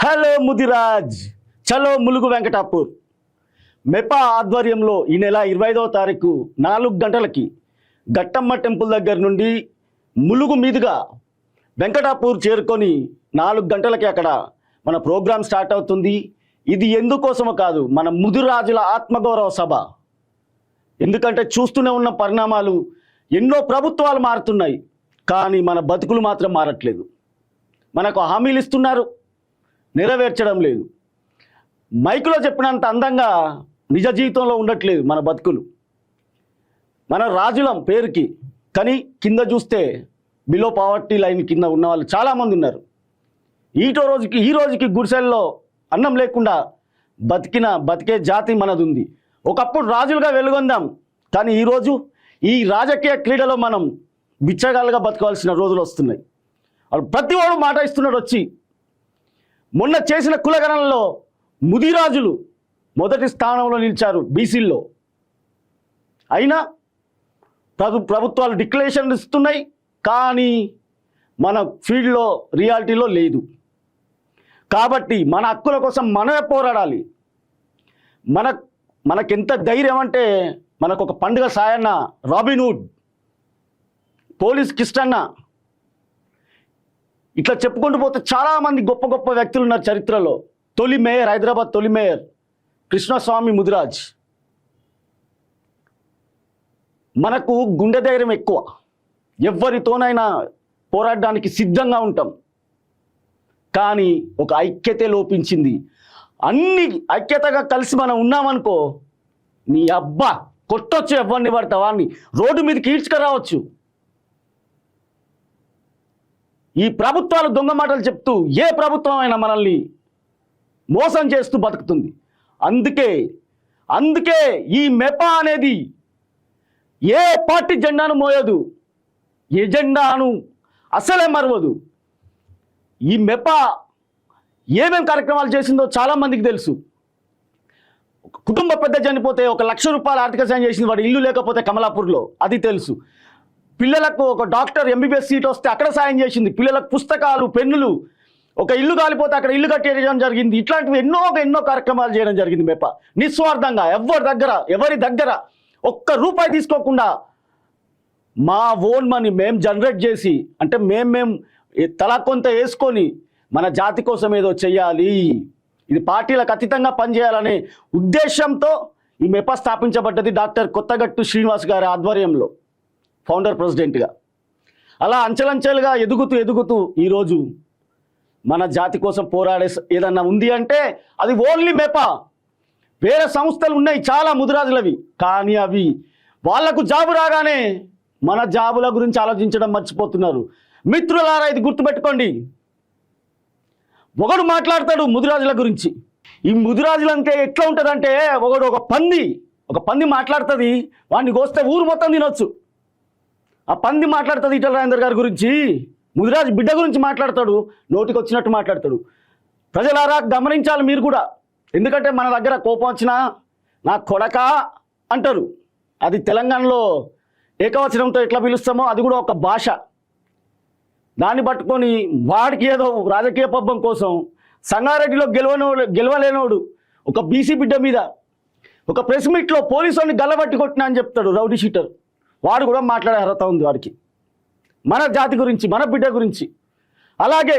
Hello Mudiraj, చలో ములుగు వెంకటాపూర్. మెపా ఆధ్వర్యంలో ఈ నెల 25వ తారీఖు 4 గంటలకి గట్టమ్మ టెంపుల్ దగ్గర నుండి ములుగు మీదుగా వెంకటాపూర్ చేరుకొని 4 గంటలకి అక్కడ మన ప్రోగ్రాం స్టార్ట్ అవుతుంది. ఇది ఎందుకోసమో కాదు, మన ముదిరాజుల ఆత్మగౌరవ సభ. ఎందుకంటే చూస్తూనే ఉన్న పరిణామాలు, ఎన్నో ప్రభుత్వాలు మారుతున్నాయి, కానీ మన బతుకులు మాత్రం మారట్లేదు. మనకు హామీలు ఇస్తున్నారు, నెరవేర్చడం లేదు. మైకులో చెప్పినంత అందంగా నిజ జీవితంలో ఉండట్లేదు మన బతుకులు. మన రాజులం పేరుకి, కానీ కింద చూస్తే బిలో పావర్టీ లైన్ కింద ఉన్న వాళ్ళు చాలామంది ఉన్నారు. ఈ రోజుకి గుడిసెల్లో అన్నం లేకుండా బతికే జాతి మనది ఉంది. ఒకప్పుడు రాజులుగా వెలుగొందాం, కానీ ఈరోజు ఈ రాజకీయ క్రీడలో మనం బిచ్చగాళ్ళుగా బతకవలసిన రోజులు వస్తున్నాయి. వాళ్ళు ప్రతి వాడు మాట ఇస్తున్నాడు వచ్చి. మొన్న చేసిన కులగణనలో ముదిరాజులు మొదటి స్థానంలో నిలిచారు బీసీల్లో. అయినా ప్రభుత్వాలు డిక్లరేషన్ ఇస్తున్నాయి, కానీ మన ఫీల్డ్లో రియాలిటీలో లేదు. కాబట్టి మన హక్కుల కోసం మనమే పోరాడాలి. మనకెంత ధైర్యం అంటే, మనకు ఒక పండుగ సాయన్న, రాబిన్హుడ్, పోలీస్ కిస్టన్న, ఇట్లా చెప్పుకుంటూ పోతే చాలామంది గొప్ప గొప్ప వ్యక్తులు ఉన్నారు చరిత్రలో. తొలి మేయర్, హైదరాబాద్ తొలి మేయర్ కృష్ణస్వామి ముదిరాజ్. మనకు గుండె ధైర్యం ఎక్కువ, ఎవరితోనైనా పోరాడడానికి సిద్ధంగా ఉంటాం. కానీ ఒక ఐక్యతే లోపించింది. అన్ని ఐక్యతగా కలిసి మనం ఉన్నామనుకో, నీ అబ్బా కొట్టొచ్చు, ఎవరిని పడతావా అని రోడ్డు మీదకి ఈడ్చుకురావచ్చు. ఈ ప్రభుత్వాలు దొంగ మాటలు చెప్తూ ఏ ప్రభుత్వం అయినా మనల్ని మోసం చేస్తూ బతుకుతుంది. అందుకే ఈ మెపా అనేది ఏ పార్టీ జెండాను మోయదు, ఎజెండాను అసలే మరవదు. ఈ మెపా ఏమేం కార్యక్రమాలు చేసిందో చాలామందికి తెలుసు. కుటుంబ పెద్ద చనిపోతే 1 లక్ష రూపాయలు ఆర్థిక సాయం చేసింది, వాడు ఇల్లు లేకపోతే కమలాపూర్లో, అది తెలుసు. పిల్లలకు ఒక డాక్టర్ ఎంబీబీఎస్ సీట్ వస్తే అక్కడ సాయం చేసింది. పిల్లలకు పుస్తకాలు, పెన్నులు, ఒక ఇల్లు కాలిపోతే అక్కడ ఇల్లు కట్టేయడం జరిగింది. ఇట్లాంటివి ఎన్నో కార్యక్రమాలు చేయడం జరిగింది మెపా. నిస్వార్థంగా ఎవరి దగ్గర ఒక్క రూపాయి తీసుకోకుండా మా ఓన్ మనీ మేము జనరేట్ చేసి, అంటే మేము తలా కొంత వేసుకొని మన జాతి కోసం ఏదో చెయ్యాలి, ఇది పార్టీలకు అతీతంగా పనిచేయాలనే ఉద్దేశంతో ఈ మెపా స్థాపించబడ్డది. డాక్టర్ కొత్తగట్టు శ్రీనివాస్ గారి ఆధ్వర్యంలో ఫౌండర్ ప్రెసిడెంట్గా. అలా అంచెలంచెలుగా ఎదుగుతూ ఈరోజు మన జాతి కోసం పోరాడే ఏదన్నా ఉంది అంటే అది ఓన్లీ మెపా. వేరే సంస్థలు ఉన్నాయి చాలా ముదిరాజులవి, కానీ అవి వాళ్లకు జాబు రాగానే మన జాబుల గురించి ఆలోచించడం మర్చిపోతున్నారు. మిత్రులారా, ఇది గుర్తుపెట్టుకోండి. ఒకడు మాట్లాడతాడు ముదిరాజుల గురించి. ఈ ముదిరాజులంటే ఎట్లా ఉంటుందంటే, ఒక పంది మాట్లాడుతుంది, వాడిని కోస్తే ఊరు మొత్తం తినొచ్చు. ఆ పంది మాట్లాడుతుంది ఈటల రాజేందర్ గారి గురించి, ముదిరాజు బిడ్డ గురించి మాట్లాడతాడు, నోటికి వచ్చినట్టు మాట్లాడతాడు. ప్రజలారా గమనించాలి మీరు కూడా. ఎందుకంటే మన దగ్గర కోపం వచ్చినా నా కొడక అంటారు. అది తెలంగాణలో ఏకవచనంతో ఎట్లా పిలుస్తామో అది కూడా ఒక భాష. దాన్ని పట్టుకొని వాడికి ఏదో రాజకీయ పబ్బం కోసం సంగారెడ్డిలో గెలవలేనోడు ఒక బీసీ బిడ్డ మీద ఒక ప్రెస్ మీట్లో పోలీసుని గల్లబట్టి కొట్టినా అని చెప్తాడు, రౌడీ షీటర్. వాడు కూడా మాట్లాడే అర్హత ఉంది వాడికి, మన జాతి గురించి, మన బిడ్డ గురించి. అలాగే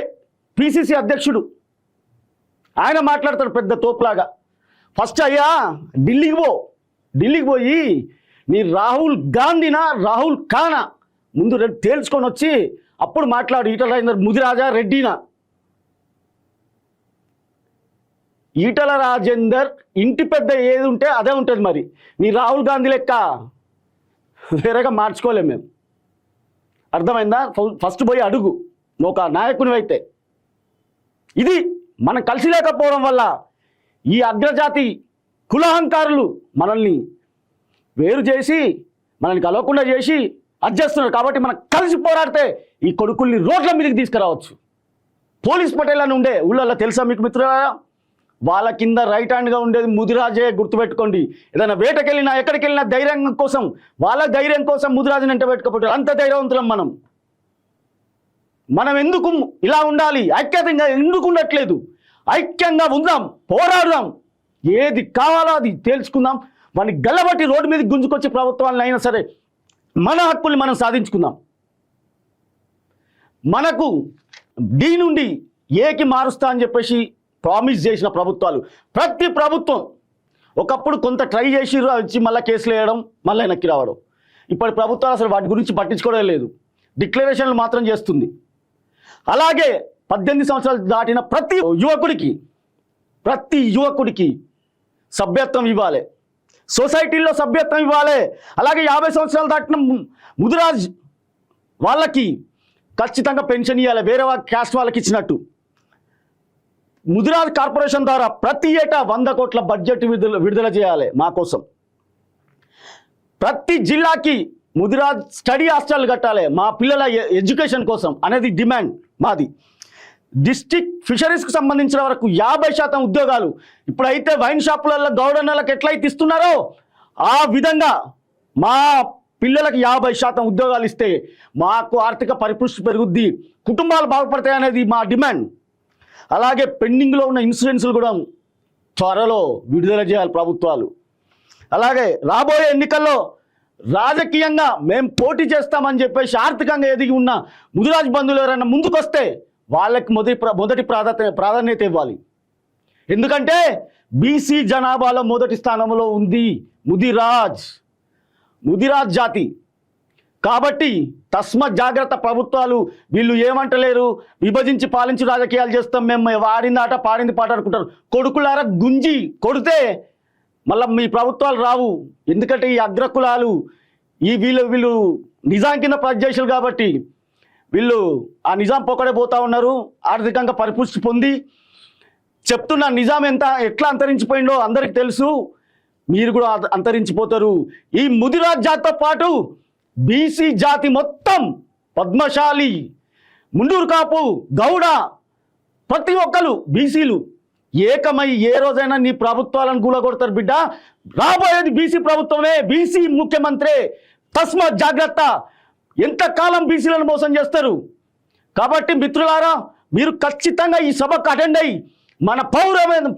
పిసిసి అధ్యక్షుడు ఆయన మాట్లాడతాడు పెద్ద తోపులాగా. ఫస్ట్ అయ్యా ఢిల్లీకి పోయి నీ రాహుల్ గాంధీనా రాహుల్ ఖానా ముందు తేల్చుకొని వచ్చి అప్పుడు మాట్లాడు. ఈటల రాజేందర్ ముదిరాజా రెడ్డినా? ఈటల రాజేందర్ ఇంటి పెద్ద ఏది ఉంటే అదే ఉంటుంది. మరి నీ రాహుల్ గాంధీ లెక్క వేరేగా మార్చుకోలేము మేము. అర్థమైందా? ఫస్ట్ పోయి అడుగు ఒక నాయకునివైతే. ఇది మనం కలిసి లేకపోవడం వల్ల ఈ అగ్రజాతి కులహంకారులు మనల్ని వేరు చేసి, మనల్ని కలవకుండా చేసి అడ్జేస్తున్నారు. కాబట్టి మనం కలిసి పోరాడితే ఈ కొడుకుల్ని రోడ్ల మీదకి తీసుకురావచ్చు. పోలీస్ పటేల్ అని ఉండే ఊళ్ళల్లో తెలుసా మీకు మిత్రులారా? వాళ్ళ కింద రైట్ హ్యాండ్గా ఉండేది ముదిరాజే, గుర్తుపెట్టుకోండి. ఏదైనా వేటకెళ్ళినా ఎక్కడికి వెళ్ళినా ధైర్యం కోసం, వాళ్ళ ధైర్యం కోసం ముదిరాజుని అంటే పెట్టుకోబట్టారు. అంత ధైర్యవంతులం మనం ఎందుకు ఇలా ఉండాలి, ఐక్యతంగా ఎందుకు ఉండట్లేదు? ఐక్యంగా ఉందాం, పోరాడదాం, ఏది కావాలో అది తేల్చుకుందాం, వాడిని గల్లబట్టి రోడ్డు మీదకి గుంజుకొచ్చే ప్రభుత్వాలను అయినా సరే మన హక్కుల్ని మనం సాధించుకుందాం. మనకు డి నుండి ఏకి మారుస్తా అని చెప్పేసి ప్రామిస్ చేసిన ప్రభుత్వాలు, ప్రతి ప్రభుత్వం ఒకప్పుడు కొంత ట్రై చేసి వచ్చి మళ్ళీ కేసులు వేయడం, మళ్ళీ వెనక్కి రావడం. ఇప్పటి ప్రభుత్వాలు అసలు వాటి గురించి పట్టించుకోవడం లేదు, డిక్లరేషన్లు మాత్రం చేస్తుంది. అలాగే 18 సంవత్సరాలు దాటిన ప్రతి యువకుడికి సభ్యత్వం ఇవ్వాలి, సొసైటీల్లో సభ్యత్వం ఇవ్వాలి. అలాగే 50 సంవత్సరాలు దాటిన ముదిరాజ్ వాళ్ళకి ఖచ్చితంగా పెన్షన్ ఇవ్వాలి, వేరే క్యాస్ట్ వాళ్ళకి ఇచ్చినట్టు. ముదిరాజ్ కార్పొరేషన్ ద్వారా ప్రతి ఏటా 100 కోట్ల బడ్జెట్ విడుదల చేయాలి మా కోసం. ప్రతి జిల్లాకి ముదిరాజ్ స్టడీ హాస్టల్ కట్టాలి మా పిల్లల ఎడ్యుకేషన్ కోసం అనేది డిమాండ్ మాది. డిస్ట్రిక్ట్ ఫిషరీస్కి సంబంధించిన వరకు 50% ఉద్యోగాలు, ఇప్పుడైతే వైన్ షాపులలో గౌడన్నలకు ఎట్లయితే ఇస్తున్నారో ఆ విధంగా మా పిల్లలకు 50% ఉద్యోగాలు ఇస్తే మాకు ఆర్థిక పరిపుష్టి పెరుగుద్ది, కుటుంబాలు బాగుపడతాయి అనేది మా డిమాండ్. అలాగే పెండింగ్లో ఉన్న ఇన్సూరెన్స్లు కూడా త్వరలో విడుదల చేయాలి ప్రభుత్వాలు. అలాగే రాబోయే ఎన్నికల్లో రాజకీయంగా మేము పోటీ చేస్తామని చెప్పేసి ఆర్థికంగా ఎదిగి ఉన్న ముదిరాజ్ బంధువులు ఎవరైనా ముందుకొస్తే వాళ్ళకి మొదటి ప్రాధాన్యత ఇవ్వాలి. ఎందుకంటే బీసీ జనాభాలో మొదటి స్థానంలో ఉంది ముదిరాజ్ జాతి. కాబట్టి తస్మత్ జాగ్రత్త ప్రభుత్వాలు. వీళ్ళు ఏమంటలేరు, విభజించి పాలించి రాజకీయాలు చేస్తాం మేము, వాడింది ఆట పాడింది పాట అనుకుంటారు. కొడుకులారా గుంజి కొడితే మళ్ళీ మీ ప్రభుత్వాలు రావు. ఎందుకంటే ఈ అగ్రకులాలు వీళ్ళు నిజాం కింద పనిచేసారు కాబట్టి వీళ్ళు ఆ నిజాం పొక్కడే పోతా ఉన్నారు. ఆర్థికంగా పరిపుష్టి పొంది చెప్తున్న నిజాం ఎట్లా అంతరించిపోయిందో అందరికి తెలుసు, మీరు కూడా అంతరించిపోతారు. ఈ ముదిరాజ్ జాతితో పాటు బీసీ జాతి మొత్తం, పద్మశాలి, ముండూరు కాపు, గౌడ, ప్రతి ఒక్కరు బీసీలు ఏకమై ఏ రోజైనా నీ ప్రభుత్వాలను కూలగొడతారు బిడ్డ. రాబోయేది బీసీ ప్రభుత్వమే, బీసీ ముఖ్యమంత్రి. తస్మాత్ జాగ్రత్త. ఎంతకాలం బీసీలను మోసం చేస్తారు? కాబట్టి మిత్రులారా, మీరు ఖచ్చితంగా ఈ సభకు అటెండ్ అయ్యి మన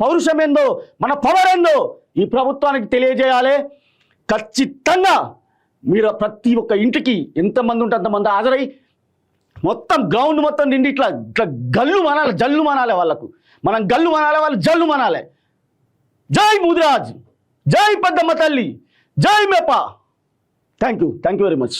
పౌరుషం ఏందో, మన పవర్ ఏందో ఈ ప్రభుత్వానికి తెలియజేయాలి. ఖచ్చితంగా మీరు ప్రతి ఒక్క ఇంటికి ఎంతమంది ఉంటే అంతమంది హాజరై మొత్తం గ్రౌండ్ మొత్తం నిండి ఇట్లా గల్లు మనాలి, జల్లు మనాలి. వాళ్ళకు మనం గల్లు మనాలి, వాళ్ళు జల్లు మనాలి. జై ముదిరాజ్, జై పెద్దమ్మ తల్లి, జై మేపా. Thank you very much.